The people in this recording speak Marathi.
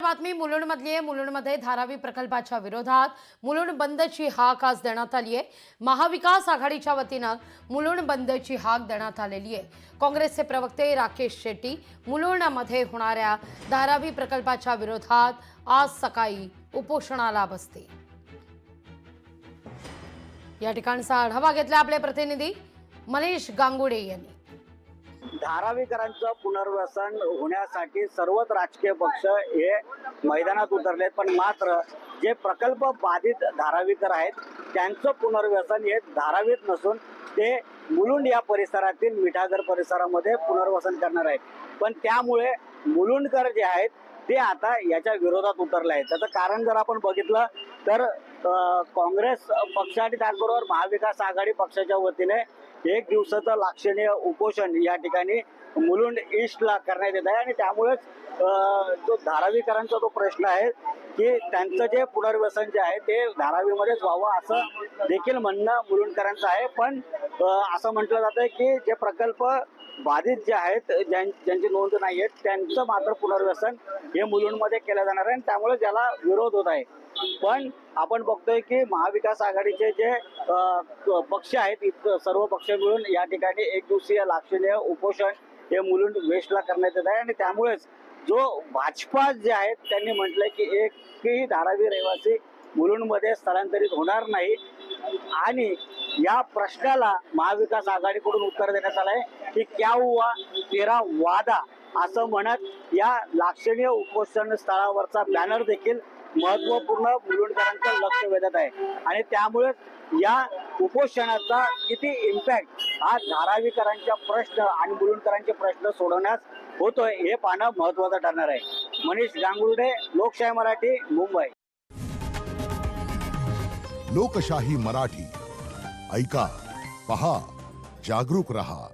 बातमी मुलुंडमधली आहे। मुलुंडमध्ये धारावी प्रकल्पाच्या विरोधात मुलुंड बंदची हाक आज देण्यात आली आहे। महाविकास आघाडीच्या वतीनं मुलुंड बंदची हाक देण्यात आलेली आहे। काँग्रेसचे प्रवक्ते राकेश शेट्टी मुलुंडमध्ये होणाऱ्या धारावी प्रकल्पाच्या विरोधात आज सकाळी उपोषणाला बसतील। या ठिकाणचा आढावा घेतला आपले प्रतिनिधी मनीष गांगुडे यांनी। धारावीकरांचं पुनर्वसन होण्यासाठी सर्वच राजकीय पक्ष हे मैदानात उतरलेत, पण मात्र जे प्रकल्प बाधित धारावीकर आहेत त्यांचं पुनर्वसन हे धारावीत नसून ते मुलुंड या परिसरातील मिठागर परिसरामध्ये पुनर्वसन करणार आहेत। पण त्यामुळे मुलुंडकर जे आहेत ते आता याच्या विरोधात उतरले आहेत। त्याचं कारण जर आपण बघितलं तर काँग्रेस पक्ष आणि त्याचबरोबर महाविकास आघाडी पक्षाच्या वतीने एक दिवसाचं लाक्षणीय उपोषण या ठिकाणी मुलुंड ईस्टला करण्यात येत आहे आणि त्यामुळेच जो धारावीकरांचा जो प्रश्न आहे की त्यांचं जे पुनर्वसन जे आहे ते धारावीमध्येच व्हावं असं देखील म्हणणं मुलुंडकरांचं आहे। पण असं म्हटलं जातं की जे प्रकल्प बाधित जे आहेत ज्यांची नोंद नाही आहे त्यांचं मात्र पुनर्वसन हे मुलुंडमध्ये केलं जाणार आहे आणि त्यामुळे ज्याला विरोध होत आहे। पण आपण बघतोय की महाविकास आघाडीचे जे पक्ष आहेत सर्व पक्ष मिळून या ठिकाणी एक दिवसीय लाक्षणीय उपोषण हे मुलुंड वेस्टला करण्यात येत आहे आणि त्यामुळेच जो भाजपा जे आहेत त्यांनी म्हटलंय की एकही धारावी रहिवासी मुलुंडमध्ये स्थलांतरित होणार नाही आणि या प्रश्नाला महाविकास आघाडीकडून उत्तर देण्यात आलंय की क्या हुआ तेरा वादा असं म्हणत या लाक्षणीय उपोषण स्थळावरचा बॅनर देखील महत्वपूर्ण मुलुंडकरांचं लक्ष वेधत आहे आणि त्यामुळे या उपोषणाचा किती इम्पॅक्ट हा धारावीकरांच्या प्रश्न आणि मुलुंडकरांचे प्रश्न सोडवण्यास होतोय हे पाहणं महत्वाचं ठरणार आहे। मनीष गांगुर्डे, लोकशाही मराठी, मुंबई। लोकशाही मराठी ऐका, पहा, जागरूक रहा।